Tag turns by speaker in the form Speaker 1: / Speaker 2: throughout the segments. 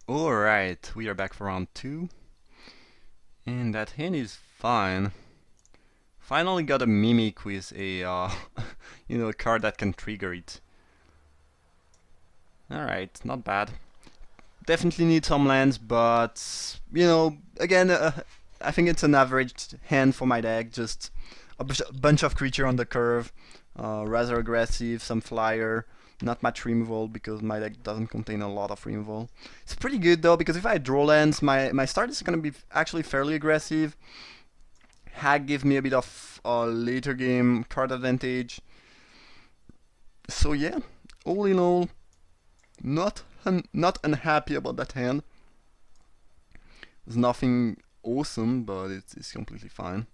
Speaker 1: Alright, we are back for round 2. And that hand is fine. Finally got a Mimic with a, a card that can trigger it. Alright, not bad. Definitely need some lands, but, again, I think it's an average hand for my deck. Just a bunch of creature on the curve, rather aggressive, some flyer, not much removal because my deck doesn't contain a lot of removal. It's pretty good though because if I draw lands, my start is gonna be actually fairly aggressive. Hack gives me a bit of later game card advantage. So yeah, all in all, not unhappy about that hand. There's nothing awesome, but it's completely fine.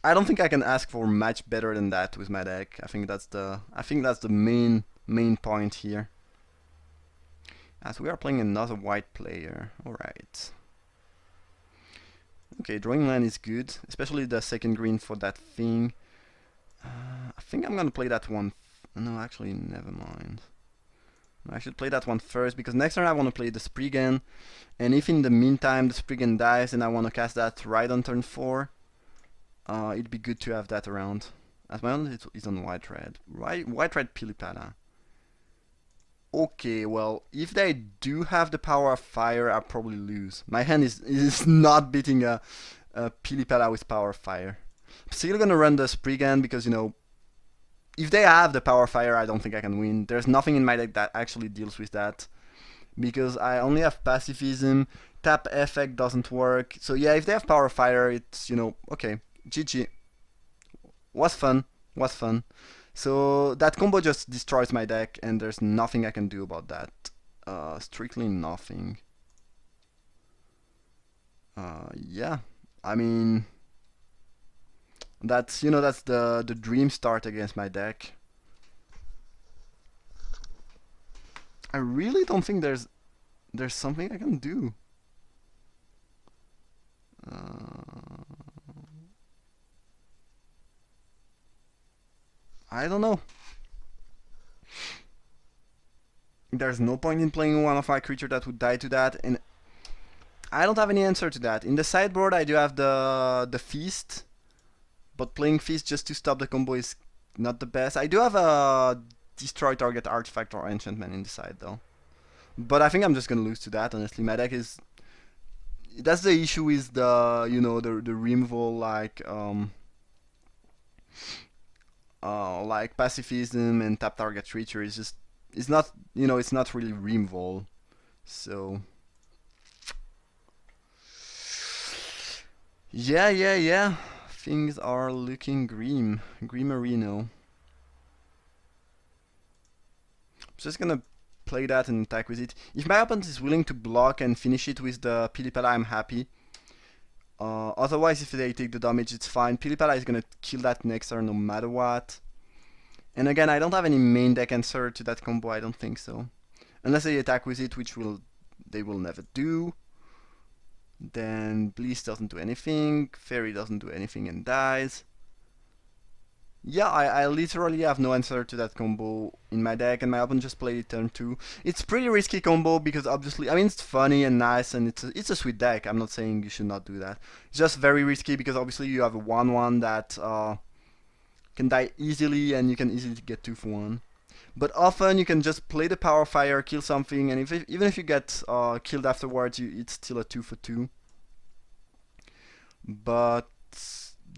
Speaker 1: I don't think I can ask for much better than that with my deck. I think that's the main point here. As we are playing another white player. Alright. Okay, drawing land is good, especially the second green for that thing. I think I'm gonna play that one. No, actually, never mind. I should play that one first because next turn I want to play the Spriggan, and if in the meantime the Spriggan dies and I want to cast that right on turn 4, it'd be good to have that around. As my own is on white-red. White-red Pilipala. Okay, well, if they do have the power of fire, I'll probably lose. My hand is not beating a Pilipala with power of fire. I'm still gonna run the Spriggan because, if they have the power of fire, I don't think I can win. There's nothing in my deck that actually deals with that. Because I only have pacifism, tap effect doesn't work. So yeah, if they have power of fire, it's, okay, GG. Was fun. So that combo just destroys my deck, and there's nothing I can do about that. Strictly nothing. Yeah, I mean, that's the dream start against my deck. I really don't think there's something I can do. I don't know. There's no point in playing one of my creatures that would die to that, and I don't have any answer to that. In the sideboard, I do have the feast, but playing feast just to stop the combo is not the best. I do have a destroy target artifact or enchantment in the side though, but I think I'm just gonna lose to that. Honestly, my deck is. That's the issue with the removal like pacifism and tap target creature is just it's not really removal, so yeah, things are looking grimmerino. Just gonna play that and attack with it. If my opponent is willing to block and finish it with the Pilipala, I'm happy. Otherwise, if they take the damage, it's fine. Pilipala is gonna kill that next turn no matter what. And again, I don't have any main deck answer to that combo, I don't think so. Unless they attack with it, which they will never do. Then Bleast doesn't do anything, Fairy doesn't do anything and dies. Yeah, I literally have no answer to that combo in my deck, and my opponent just played it turn 2. It's pretty risky combo because obviously, I mean, it's funny and nice, and it's a sweet deck. I'm not saying you should not do that. It's just very risky because obviously you have a 1/1 that can die easily, and you can easily get 2 for 1. But often you can just play the power fire, kill something, and even if you get killed afterwards, it's still a 2 for 2. But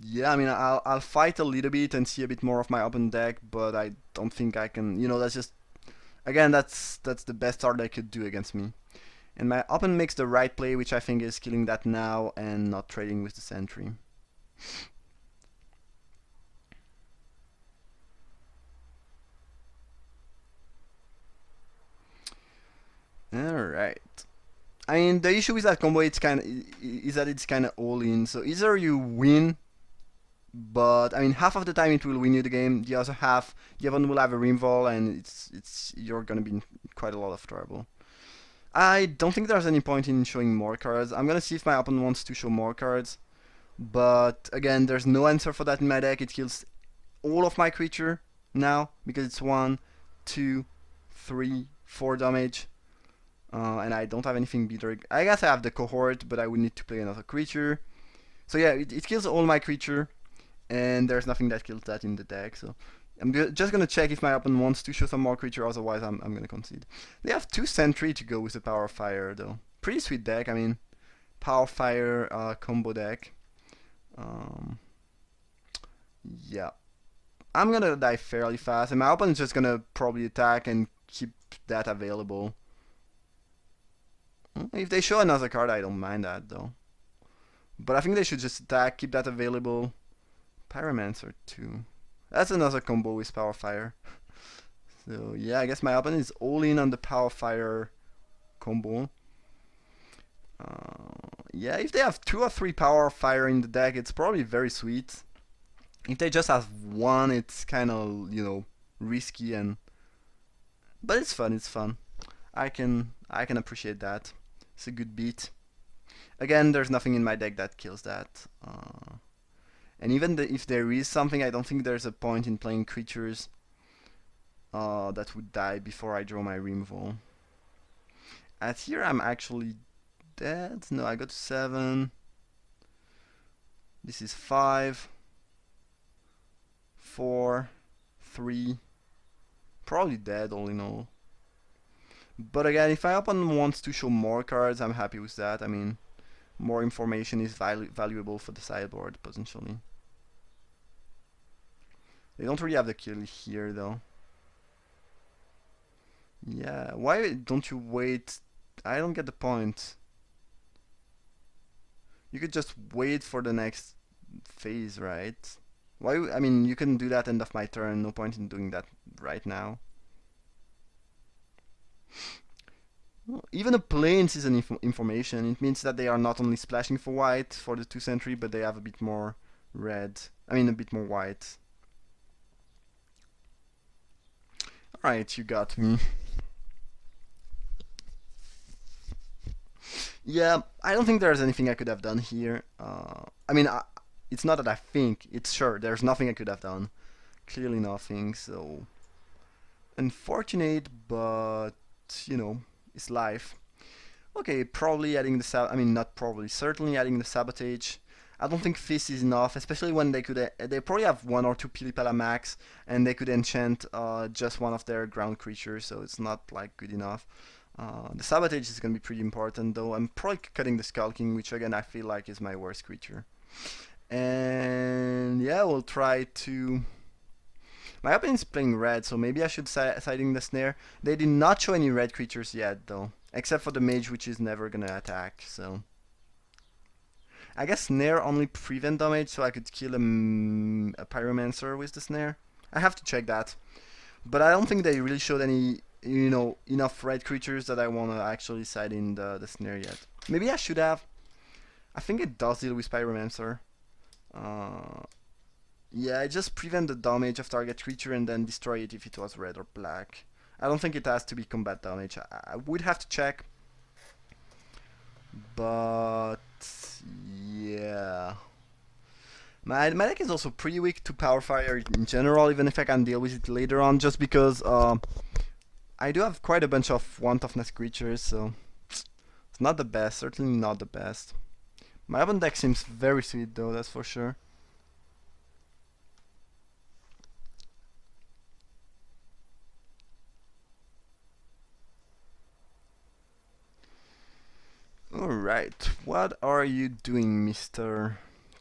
Speaker 1: yeah, I mean, I'll fight a little bit and see a bit more of my open deck, but I don't think I can. That's just again, that's the best start I could do against me. And my open makes the right play, which I think is killing that now and not trading with the sentry. All right. I mean, the issue with that combo is that it's kind of all in. So either you win, but I mean, half of the time it will win you the game. The other half, the opponent will have a removal, and you're gonna be in quite a lot of trouble. I don't think there's any point in showing more cards. I'm gonna see if my opponent wants to show more cards, but again, there's no answer for that in my deck. It kills all of my creature now because it's 1, 2, 3, 4 damage. And I don't have anything better. I guess I have the cohort, but I would need to play another creature. So yeah, it kills all my creature, and there's nothing that kills that in the deck. So I'm just gonna check if my opponent wants to show some more creature. Otherwise, I'm gonna concede. They have 2 Sentry to go with the Power of Fire, though. Pretty sweet deck. I mean, Power Fire combo deck. Yeah, I'm gonna die fairly fast, and my opponent's just gonna probably attack and keep that available. If they show another card, I don't mind that though. But I think they should just attack, keep that available. Pyromancer too. That's another combo with Power Fire. So yeah, I guess my opponent is all in on the Power Fire combo. Yeah, if they have 2 or 3 Power Fire in the deck, it's probably very sweet. If they just have 1, it's kind of, you know, risky, but it's fun. It's fun. I can appreciate that. It's a good beat. Again, there's nothing in my deck that kills that. And even if there is something, I don't think there's a point in playing creatures that would die before I draw my removal. At here, I'm actually dead. No, I got 7. This is 5, 4, 3. Probably dead, all in all. But again, if my opponent wants to show more cards, I'm happy with that. I mean, more information is valuable for the sideboard, potentially. They don't really have the kill here, though. Yeah, why don't you wait? I don't get the point. You could just wait for the next phase, right? Why? I mean, you can do that end of my turn. No point in doing that right now. Even a plains is an information. It means that they are not only splashing for white for the 2 Sentry, but they have a bit more red. I mean, a bit more white. Alright, you got me. Yeah, I don't think there's anything I could have done here. I mean, it's not that I think. It's sure, there's nothing I could have done. Clearly nothing, so... Unfortunate, but... You know, it's life. Okay, probably adding the I mean, not probably, certainly adding the Sabotage. I don't think Fist is enough, especially when they could... they probably have 1 or 2 Pilipala max, and they could enchant just one of their ground creatures, so it's not, like, good enough. The Sabotage is going to be pretty important, though. I'm probably cutting the Skulking, which again I feel like is my worst creature. And yeah, we'll try to... My opponent's playing red, so maybe I should siding the Snare. They did not show any red creatures yet, though. Except for the Mage, which is never gonna attack, so... I guess Snare only prevent damage, so I could kill a Pyromancer with the Snare. I have to check that. But I don't think they really showed any... you know, enough red creatures that I want to actually side in the Snare yet. Maybe I should have. I think it does deal with Pyromancer. Yeah, I just prevent the damage of target creature and then destroy it if it was red or black. I don't think it has to be combat damage. I would have to check. But... yeah... My deck is also pretty weak to Power Fire in general, even if I can deal with it later on, just because... I do have quite a bunch of one-toughness creatures, so it's not the best, certainly not the best. My opponent deck seems very sweet though, that's for sure. Alright, what are you doing, Mr.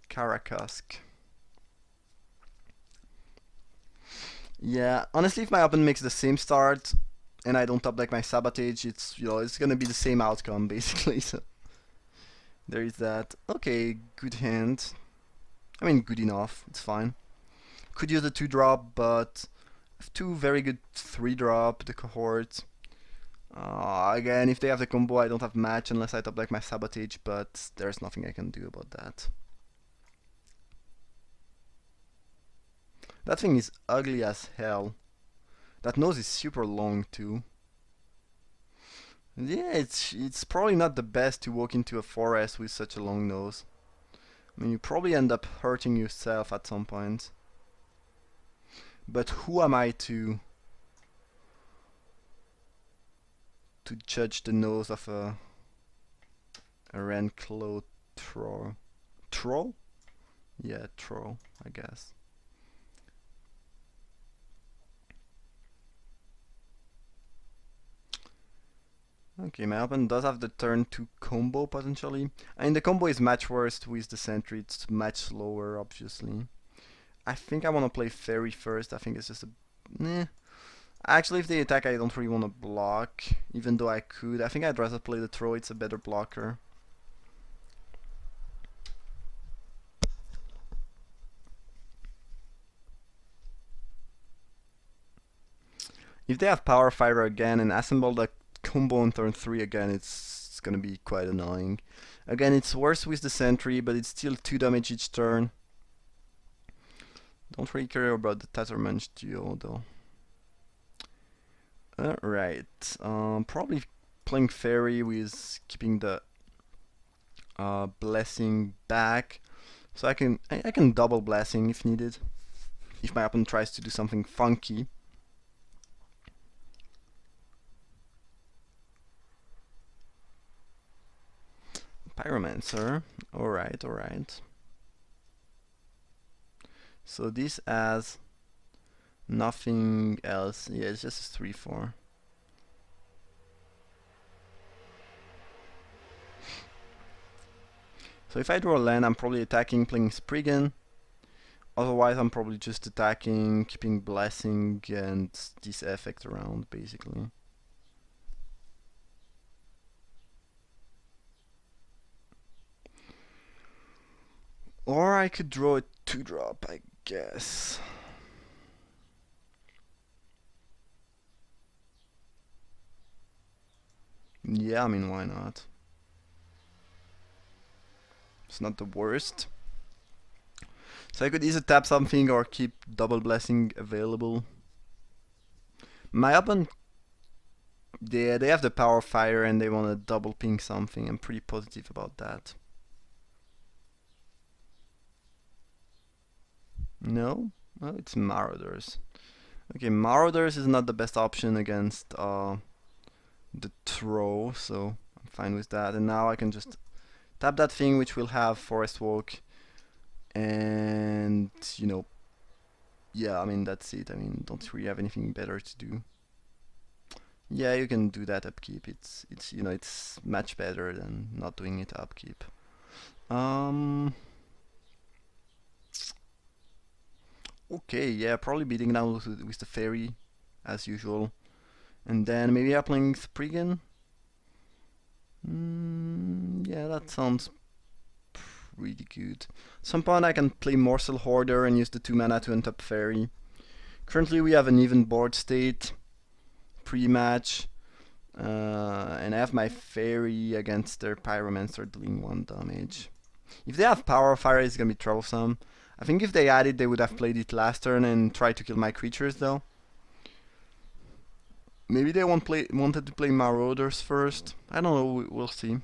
Speaker 1: Karakask? Yeah, honestly, if my opponent makes the same start, and I don't top deck my Sabotage, it's, you know, it's gonna be the same outcome basically. So there is that. Okay, good hand. I mean, good enough. It's fine. Could use a 2-drop, but I have 2 very good 3-drop. The cohort. Again, if they have the combo, I don't have match unless I top deck my Sabotage, but there's nothing I can do about that. That thing is ugly as hell. That nose is super long too. Yeah, it's probably not the best to walk into a forest with such a long nose. I mean, you probably end up hurting yourself at some point. But who am I to... to judge the nose of a Ranclow troll. Troll? Yeah, troll, I guess. Okay, my opponent does have the turn to combo potentially. I mean, the combo is match worst with the sentry, it's much slower, obviously. I think I want to play Fairy first. I think it's just a. Nah. Actually, if they attack, I don't really want to block, even though I could. I think I'd rather play the throw, it's a better blocker. If they have Power Fire again and assemble the combo on turn 3 again, it's gonna be quite annoying. Again, it's worse with the sentry, but it's still 2 damage each turn. Don't really care about the Tattermunch duo though. Alright, probably playing Fairy with keeping the Blessing back. So I can double Blessing if needed. If my opponent tries to do something funky. Pyromancer. Alright, alright. So this has nothing else. Yeah, it's just a 3/4. So if I draw a land, I'm probably attacking, playing Spriggan. Otherwise, I'm probably just attacking, keeping Blessing and this effect around, basically. Or I could draw a 2-drop, I guess. Yeah, I mean, why not? It's not the worst. So I could either tap something or keep double Blessing available. My opponent, they have the Power Fire and they want to double ping something. I'm pretty positive about that. No? Well, it's Marauders. Okay, Marauders is not the best option against the throw, so I'm fine with that. And now I can just tap that thing, which will have Forest Walk. And, you know, yeah, I mean, that's it. I mean, don't really have anything better to do. Yeah, you can do that upkeep. It's you know, it's much better than not doing it upkeep. Okay, yeah, probably beating down with the Fairy, as usual. And then maybe playing Spriggan. Yeah, that sounds pretty good. Some point I can play Morsel Hoarder and use the 2 mana to untap Fairy. Currently we have an even board state pre-match. And I have my Fairy against their Pyromancer dealing 1 damage. If they have Power Fire, it's gonna be troublesome. I think if they had it, they would have played it last turn and tried to kill my creatures though. Maybe they wanted to play Marauders first. I don't know, we'll see.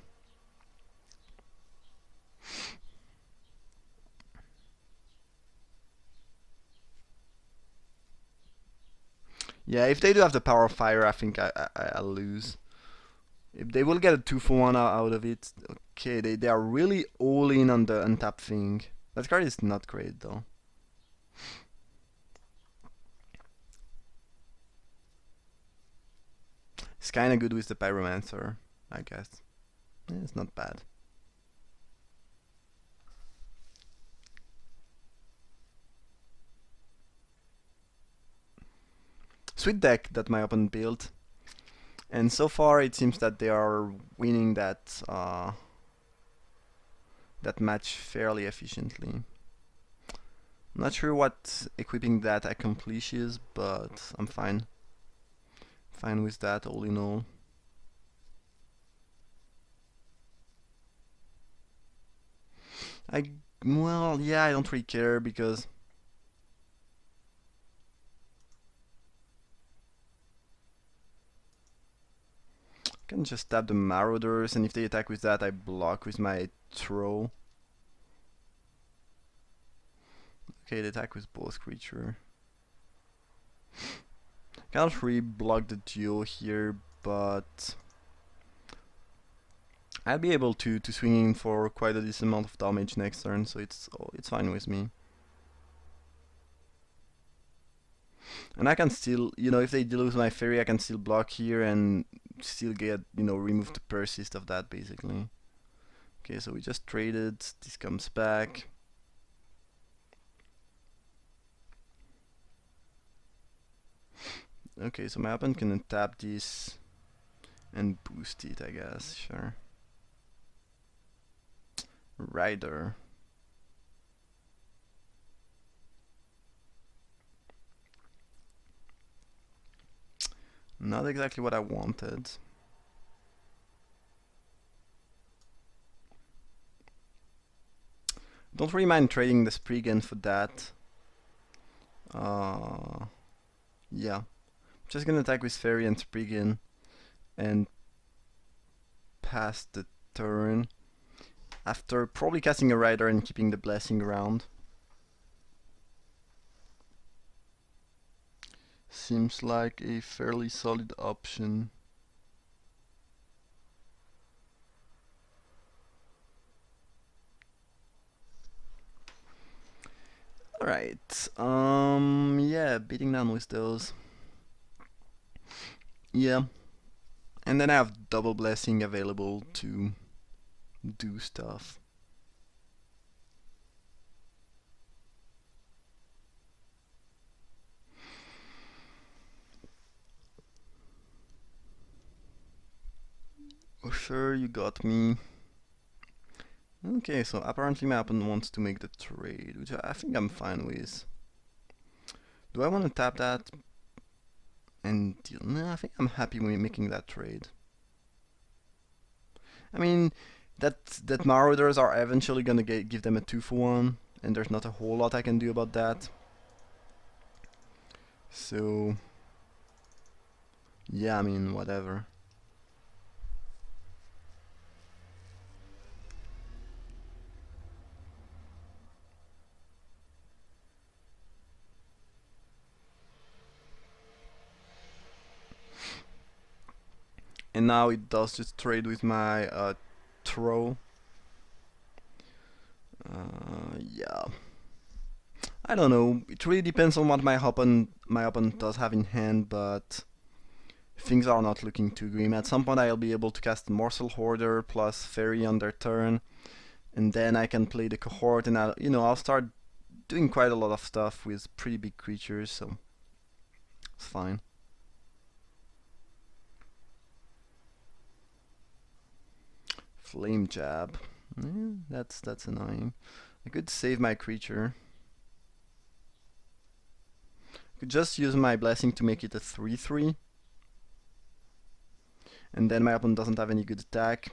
Speaker 1: Yeah, if they do have the Power of Fire, I think I'll lose. If they will get a 2-for-1 out of it, okay, they are really all in on the untap thing. That card is not great though. It's kinda good with the Pyromancer, I guess. Yeah, it's not bad. Sweet deck that my opponent built. And so far it seems that they are winning that that match fairly efficiently. I'm not sure what equipping that accomplishes, but I'm fine. Fine with that all in all. Well, yeah, I don't really care because I can just tap the Marauders, and if they attack with that, I block with my throw. Okay, they attack with both creature. Can't really block the duo here, but I'll be able to swing in for quite a decent amount of damage next turn, so it's fine with me. And I can still, if they lose my fairy, I can still block here and still get, remove the persist of that basically. Okay, so we just traded. This comes back. Okay, so my opponent can tap this and boost it, I guess. Sure. Rider. Not exactly what I wanted. Don't really mind trading the Spriggan for that. Yeah. Just gonna attack with Fairy and Spriggan and pass the turn after probably casting a Rider and keeping the Blessing around. Seems like a fairly solid option. Alright, yeah, beating down with those. Yeah. And then I have double blessing available to do stuff. Oh, sure, you got me. Okay, so apparently my opponent wants to make the trade, which I think I'm fine with. Do I want to tap that and deal? No, I think I'm happy with making that trade. I mean, that Marauders are eventually gonna give them a 2-for-1, and there's not a whole lot I can do about that. So, yeah, I mean, whatever. And now it does just trade with my throw. Yeah. I don't know. It really depends on what my opponent does have in hand, but things are not looking too grim. At some point I'll be able to cast Morsel Hoarder plus Fairy on their turn, and then I can play the cohort, and I'll start doing quite a lot of stuff with pretty big creatures, so it's fine. Flame Jab. That's annoying. I could save my creature. I could just use my blessing to make it a 3/3. And then my opponent doesn't have any good attack.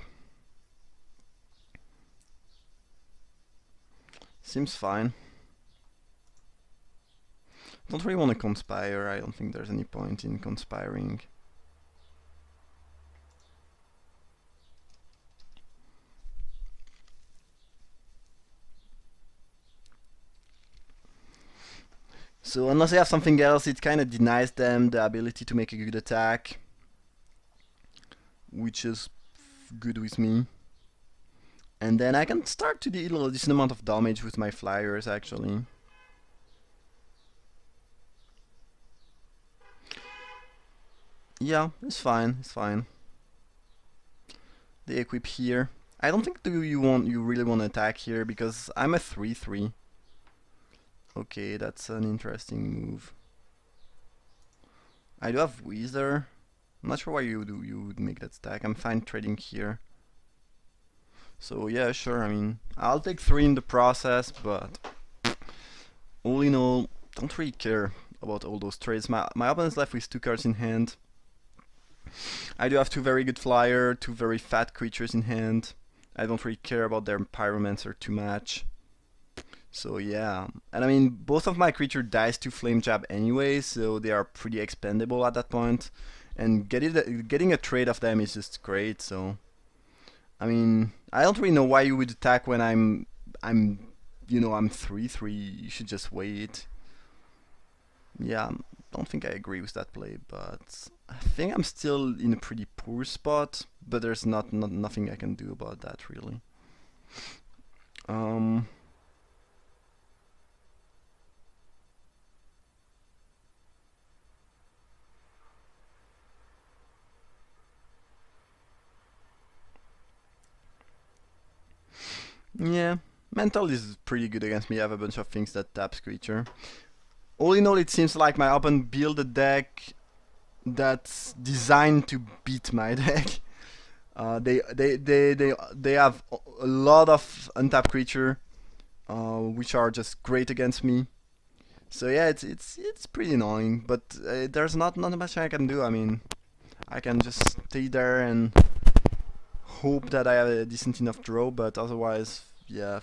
Speaker 1: Seems fine. Don't really want to conspire. I don't think there's any point in conspiring. So unless they have something else, it kind of denies them the ability to make a good attack, which is good with me. And then I can start to deal a decent amount of damage with my flyers, actually. Yeah, it's fine, it's fine. They equip here. I don't think you really want to attack here because I'm a 3/3. Okay, that's an interesting move. I do have Wither. I'm not sure why you would make that stack. I'm fine trading here. So yeah, sure, I mean, I'll take 3 in the process, but all in all, don't really care about all those trades. My opponent's left with 2 cards in hand. I do have 2 very good flyer, 2 very fat creatures in hand. I don't really care about their Pyromancer too much. So yeah, and I mean, both of my creature dies to Flame Jab anyway, so they are pretty expendable at that point. And getting a trade of them is just great, so... I mean, I don't really know why you would attack when I'm 3/3. You should just wait. Yeah, don't think I agree with that play, but I think I'm still in a pretty poor spot, but there's nothing I can do about that really. Um, yeah, mental is pretty good against me. I have a bunch of things that taps creature. All in all, it seems like my opponent build a deck that's designed to beat my deck. They have a lot of untapped creature, which are just great against me. So yeah, it's pretty annoying, but there's not much I can do. I mean, I can just stay there and hope that I have a decent enough draw, but otherwise, yeah,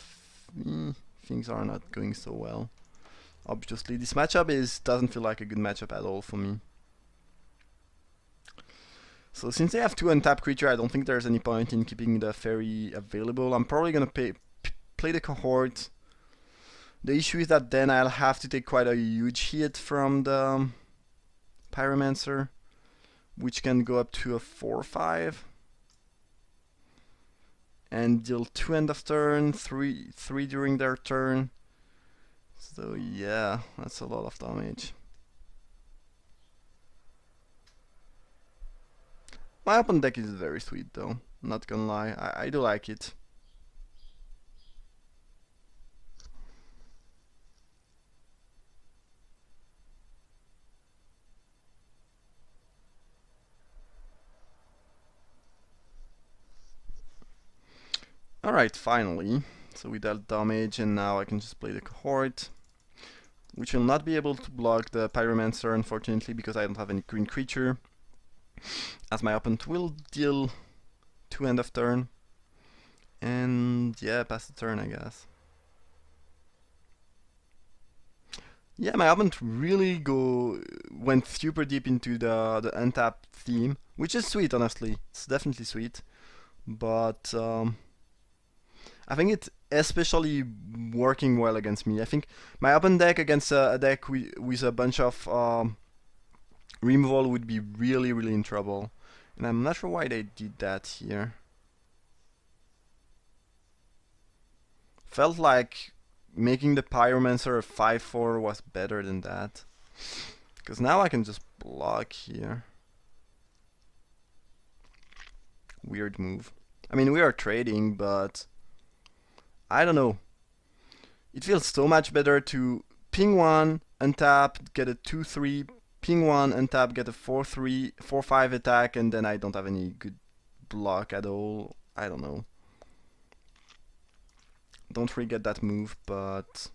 Speaker 1: things are not going so well. Obviously, this matchup doesn't feel like a good matchup at all for me. So since they have two untapped creature, I don't think there's any point in keeping the fairy available. I'm probably gonna play the cohort. The issue is that then I'll have to take quite a huge hit from the Pyromancer, which can go up to a 4/5. And deal 2 end of turn, 3 during their turn. So yeah, that's a lot of damage. My open deck is very sweet though, not gonna lie, I do like it. Alright, finally. So we dealt damage and now I can just play the cohort, which will not be able to block the Pyromancer unfortunately because I don't have any green creature, as my opponent will deal 2 end of turn. And yeah, pass the turn I guess. Yeah, my opponent really went super deep into the untapped theme, which is sweet honestly, it's definitely sweet. But I think it's especially working well against me. I think my open deck against a deck with a bunch of removal would be really in trouble. And I'm not sure why they did that here. Felt like making the Pyromancer a 5/4 was better than that. Because now I can just block here. Weird move. I mean, we are trading, but I don't know. It feels so much better to ping 1, untap, get a 2/3, ping 1, untap, get a 4/3, 4/5 attack, and then I don't have any good block at all. I don't know. Don't really get that move, but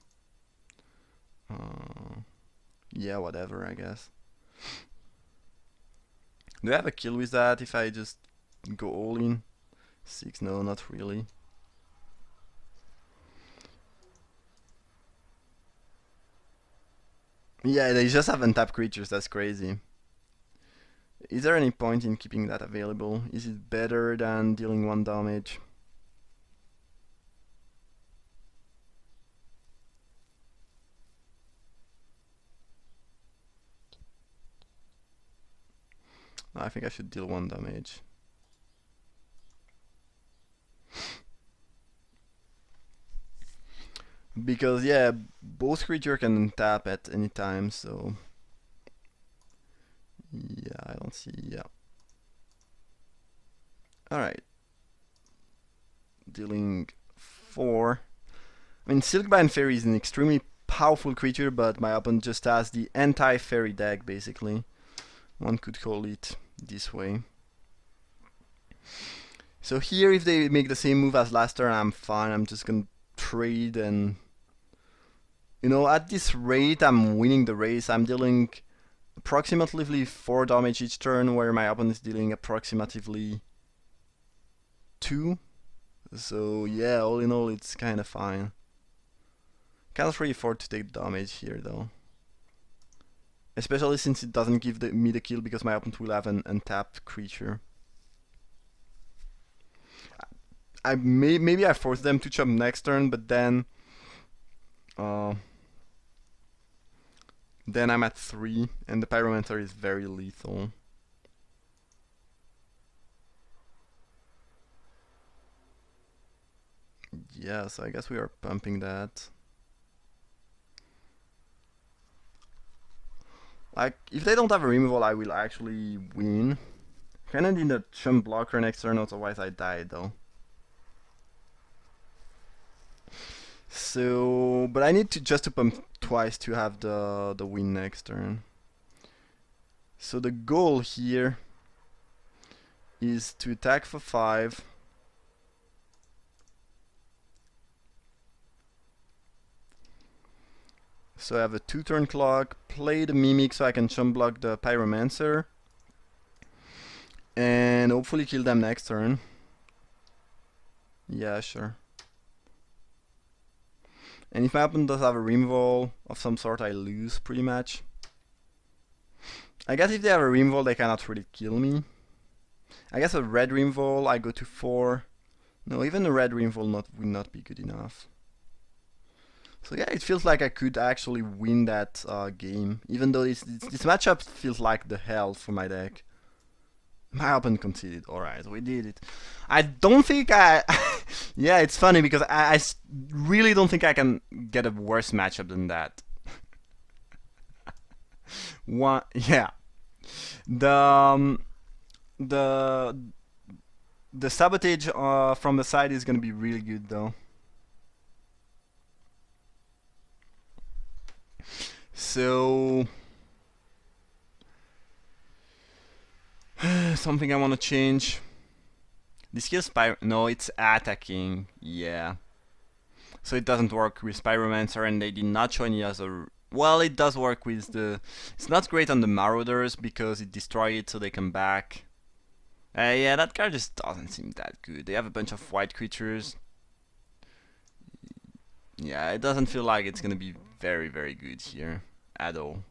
Speaker 1: yeah, whatever, I guess. Do I have a kill with that if I just go all in? 6, no, not really. Yeah, they just have untapped creatures, that's crazy. Is there any point in keeping that available? Is it better than dealing 1 damage? No, I think I should deal 1 damage. Because yeah, both creatures can untap at any time, so yeah, I don't see, yeah. Alright. Dealing 4. I mean, Silkbind Fairy is an extremely powerful creature, but my opponent just has the anti-fairy deck, basically. One could call it this way. So here, if they make the same move as last turn, I'm fine. I'm just gonna trade and... You know, at this rate, I'm winning the race. I'm dealing approximately 4 damage each turn, where my opponent is dealing approximately 2. So yeah, all in all, it's kind of fine. Can't really afford to take damage here, though. Especially since it doesn't give me the kill because my opponent will have an untapped creature. Maybe I force them to chop next turn, but then I'm at 3, and the Pyromancer is very lethal. Yeah, so I guess we are pumping that. Like, if they don't have a removal, I will actually win. Kinda need a chump blocker next turn, otherwise I die though. So, but I need to just to pump twice to have the win next turn. So the goal here is to attack for 5. So I have a 2-turn clock, play the Mimic so I can chump block the Pyromancer, and hopefully kill them next turn. Yeah, sure. And if my opponent does have a removal of some sort, I lose pretty much. I guess if they have a removal, they cannot really kill me. I guess a red removal, I go to 4. No, even a red removal would not be good enough. So yeah, it feels like I could actually win that game, even though this matchup feels like the hell for my deck. My opponent conceded. Alright, we did it. I don't think I... yeah, it's funny because I really don't think I can get a worse matchup than that. Yeah. The sabotage from the side is gonna be really good though. So something I want to change. This kills no, it's attacking. Yeah. So it doesn't work with Pyromancer, and they did not show any other. Well, it does work with the. It's not great on the Marauders because it destroys it, so they come back. Yeah, that card just doesn't seem that good. They have a bunch of white creatures. Yeah, it doesn't feel like it's gonna be very, very good here at all.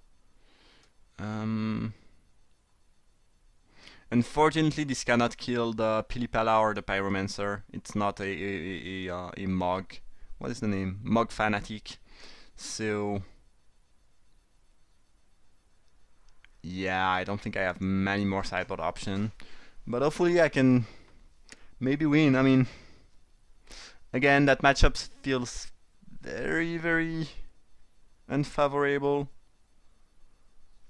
Speaker 1: Unfortunately, this cannot kill the Pilipala or the Pyromancer. It's not a Mog. What is the name? Mog Fanatic. So yeah, I don't think I have many more sideboard options. But hopefully I can maybe win. I mean, again, that matchup feels very, very unfavorable.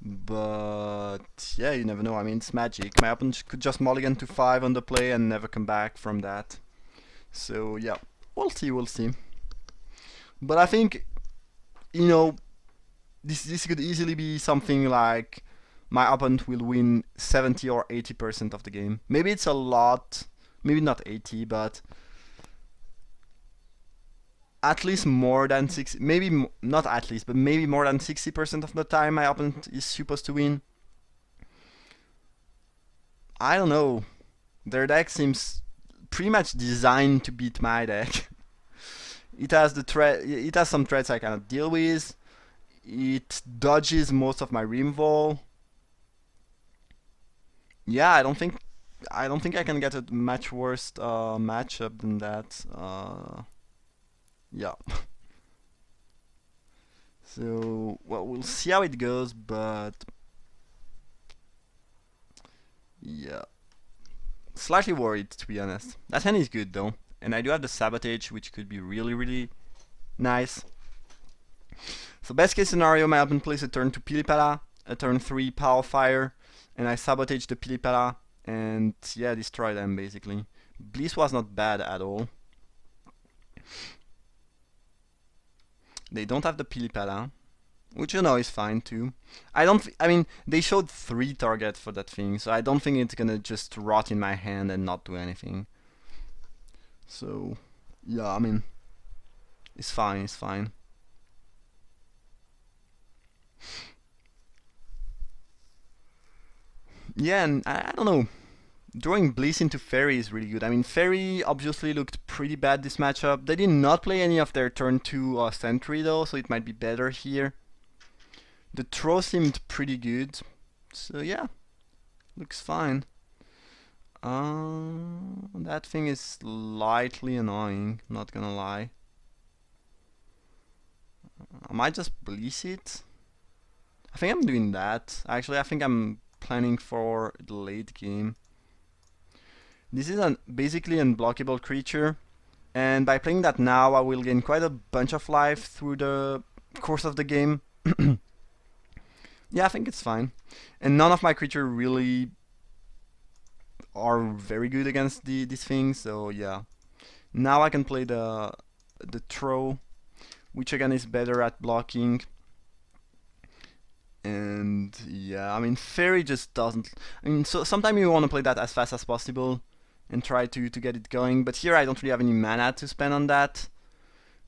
Speaker 1: But yeah, you never know. I mean, it's Magic. My opponent could just mulligan to 5 on the play and never come back from that. So yeah, we'll see, we'll see. But I think, you know, this could easily be something like my opponent will win 70 or 80% of the game. Maybe it's a lot, maybe not 80, but at least more than 60, maybe not at least, but maybe more than 60% of the time my opponent is supposed to win. I don't know. Their deck seems pretty much designed to beat my deck. It has it has some threats I cannot deal with. It dodges most of my removal. Yeah, I don't think I can get a much worse matchup than that. Yeah. So, well, we'll see how it goes, but yeah, slightly worried to be honest. That hand is good though, and I do have the sabotage, which could be really, really nice. So best case scenario, my opponent plays a turn 2 Pilipala, a turn 3 Power Fire, and I sabotage the Pilipala, and yeah, destroy them basically. Bliss was not bad at all. They don't have the Pilipala, which you know is fine too. I mean, they showed 3 targets for that thing, so I don't think it's gonna just rot in my hand and not do anything. So, yeah, I mean, it's fine, it's fine. Yeah, and I don't know. Drawing Bliss into Fairy is really good. I mean, Fairy obviously looked pretty bad this matchup. They did not play any of their turn 2 Sentry though, so it might be better here. The throw seemed pretty good. So yeah, looks fine. That thing is slightly annoying, not gonna lie. I might just Bliss it. I think I'm doing that. Actually, I think I'm planning for the late game. This is basically an unblockable creature, And by playing that now, I will gain quite a bunch of life through the course of the game. Yeah, I think it's fine. And none of my creatures really are very good against these things, so yeah. Now I can play the throw, which again is better at blocking. And yeah, I mean, fairy just doesn't. I mean, so sometimes you want to play that as fast as possible and try to get it going, but here I don't really have any mana to spend on that,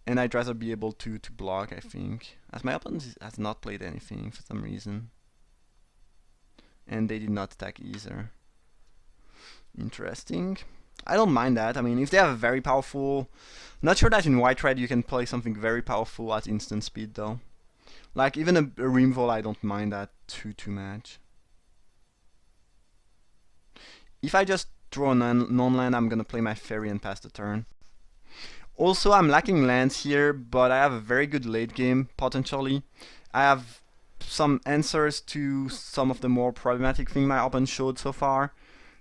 Speaker 1: and I'd rather be able to block, I think, as my opponent has not played anything for some reason, and they did not attack either. Interesting. I don't mind that. I mean, if they have a very powerful... Not sure that in white red you can play something very powerful at instant speed though. Like even a Removal, I don't mind that too much. If I just draw a non-land, I'm gonna play my fairy and pass the turn. Also, I'm lacking lands here, but I have a very good late game potentially. I have some answers to some of the more problematic things my opponent showed so far.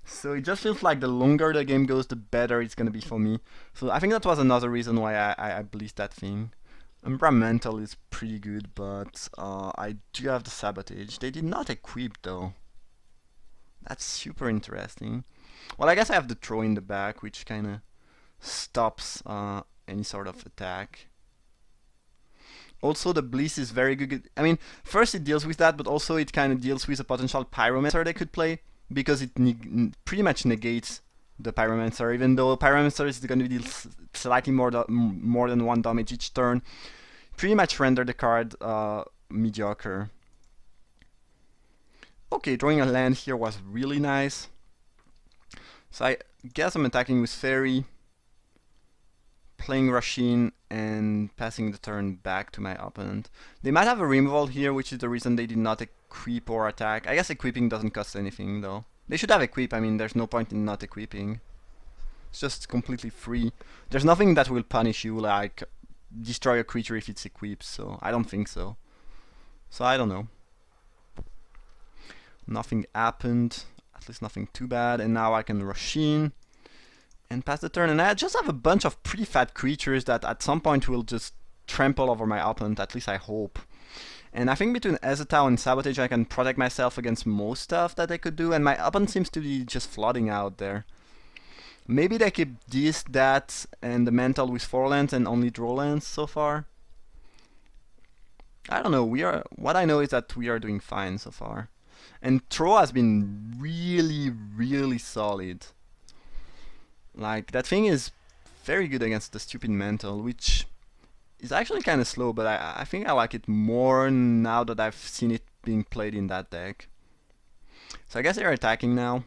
Speaker 1: So it just feels like the longer the game goes, the better it's gonna be for me. So I think that was another reason why I bleached that thing. Umbra Mantle is pretty good, but I do have the Sabotage. They did not equip though. That's super interesting. Well, I guess I have the throw in the back, which kinda stops any sort of attack. Also, the Bliss is very good. I mean, first it deals with that, but also it kind of deals with a potential Pyromancer they could play, because it pretty much negates the Pyromancer, even though Pyromancer is going to deal slightly more than 1 damage each turn. Pretty much render the card mediocre. Okay, drawing a land here was really nice. So I guess I'm attacking with Fairy, playing Rasheen, and passing the turn back to my opponent. They might have a removal here, which is the reason they did not equip or attack. I guess equipping doesn't cost anything though. They should have equip, I mean, there's no point in not equipping. It's just completely free. There's nothing that will punish you, like destroy a creature if it's equipped, so I don't think so. So I don't know. Nothing happened, at least nothing too bad, and now I can Rasheen and pass the turn, and I just have a bunch of pretty fat creatures that at some point will just trample over my opponent, at least I hope. And I think between Ezatao and Sabotage I can protect myself against most stuff that they could do, and my opponent seems to be just flooding out there. Maybe they keep this, that, and the Mantle with 4 lands and only draw lands so far. I don't know, what I know is that we are doing fine so far. And throw has been really solid. Like, that thing is very good against the stupid Mantle, which is actually kind of slow, but I think I like it more now that I've seen it being played in that deck. So I guess they're attacking now.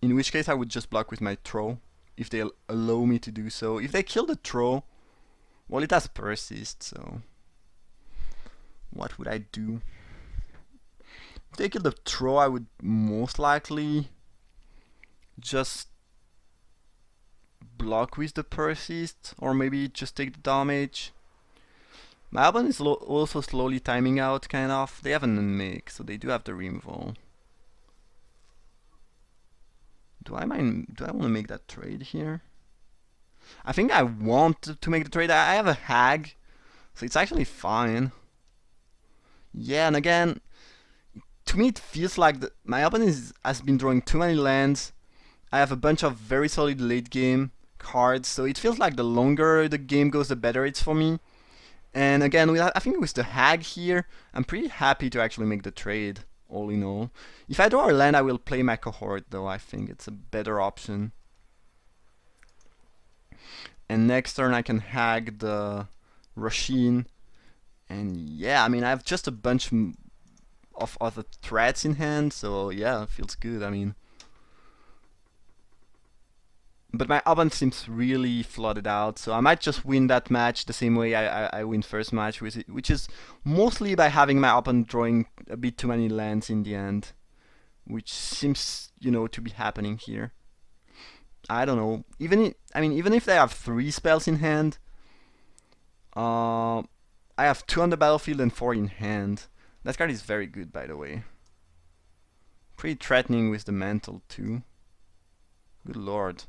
Speaker 1: In which case I would just block with my throw, if they'll allow me to do so. If they kill the throw, well, it has persist, so what would I do? If they kill the throw, I would most likely just block with the persist, or maybe just take the damage. My opponent is also slowly timing out, kind of. They have an unmake, so they do have the removal. Do I want to make that trade here? I think I want to make the trade. I have a hag, so it's actually fine. Yeah, and again, to me it feels like my opponent has been drawing too many lands. I have a bunch of very solid late game cards, so it feels like the longer the game goes, the better it's for me. And again, I think with the hag here, I'm pretty happy to actually make the trade, all in all. If I draw a land, I will play my cohort, though. I think it's a better option. And next turn I can hag the Rasheen. And yeah, I mean, I have just a bunch of other threats in hand, so yeah, it feels good, I mean. But my opponent seems really flooded out, so I might just win that match the same way I win first match, which is mostly by having my opponent drawing a bit too many lands in the end, which seems, you know, to be happening here. I don't know. Even if they have 3 spells in hand, I have 2 on the battlefield and 4 in hand. That card is very good, by the way. Pretty threatening with the Mantle too. Good lord.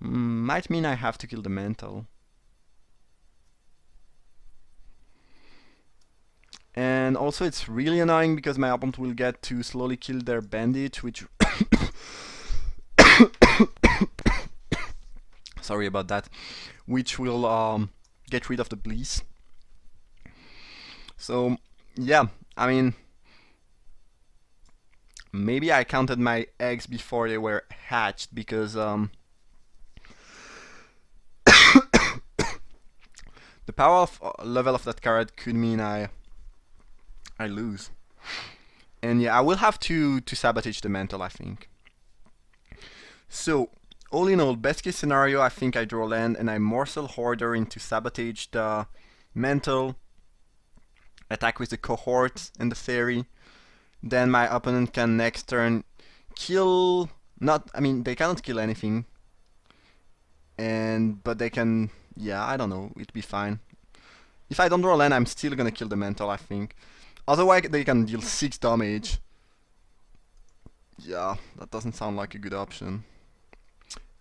Speaker 1: might mean I have to kill the mental. And also it's really annoying because my opponent will get to slowly kill their bandit, which sorry about that, which will get rid of the bliss. So yeah, I mean, maybe I counted my eggs before they were hatched, because the power of level of that card could mean I lose. And yeah, I will have to sabotage the mental, I think. So all in all, best case scenario, I think I draw land and I morsel Hoarder into sabotage the mental, attack with the cohort and the fairy. Then my opponent can next turn kill, I mean, they cannot kill anything. But they can, yeah, I don't know, it'd be fine. If I don't draw land, I'm still gonna kill the mental, I think. Otherwise, they can deal 6 damage. Yeah, that doesn't sound like a good option.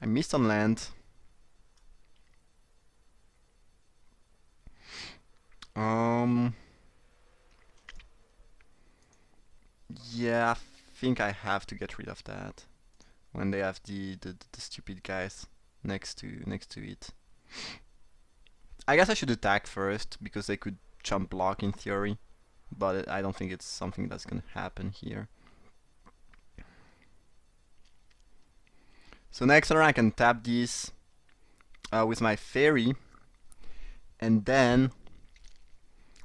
Speaker 1: I missed on land. Yeah, I think I have to get rid of that when they have the stupid guys next to it. I guess I should attack first because they could jump block in theory, but I don't think it's something that's gonna happen here. So next turn I can tap this with my fairy, and then,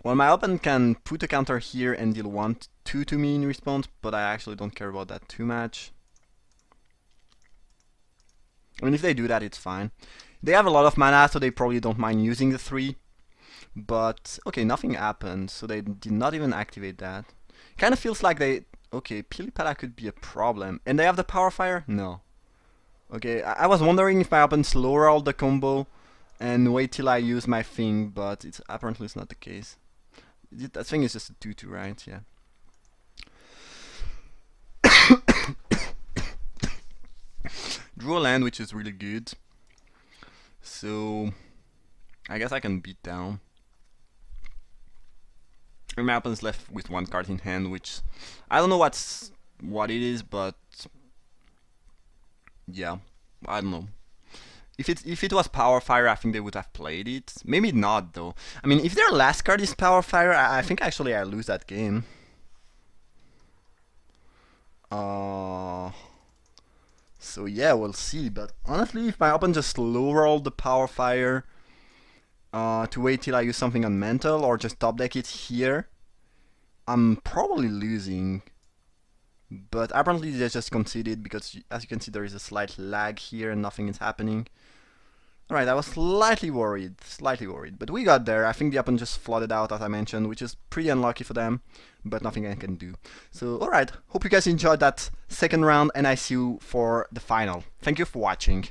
Speaker 1: well, my opponent can put a counter here and deal 1/2 to me in response, but I actually don't care about that too much. I mean, if they do that, it's fine. They have a lot of mana, so they probably don't mind using the 3. But, okay, nothing happened, so they did not even activate that. Kind of feels like they... Okay, Pilipala could be a problem. And they have the Power Fire? No. Okay, I was wondering if my opponents lower all the combo and wait till I use my thing, but apparently it's not the case. That thing is just a 2/2, right? Yeah. Drew a land, which is really good. So I guess I can beat down. And my opponent's left with 1 card in hand, which I don't know what it is, but yeah, I don't know. If it was Power Fire, I think they would have played it. Maybe not though. I mean, if their last card is Power Fire, I think actually I lose that game. So yeah, we'll see. But honestly, if my opponent just lower all the Power Fire to wait till I use something on mental, or just top deck it here, I'm probably losing. But apparently they just conceded because, as you can see, there is a slight lag here and nothing is happening. Alright, I was slightly worried, but we got there. I think the opponent just flooded out, as I mentioned, which is pretty unlucky for them, but nothing I can do. So, alright, hope you guys enjoyed that second round, and I see you for the final. Thank you for watching.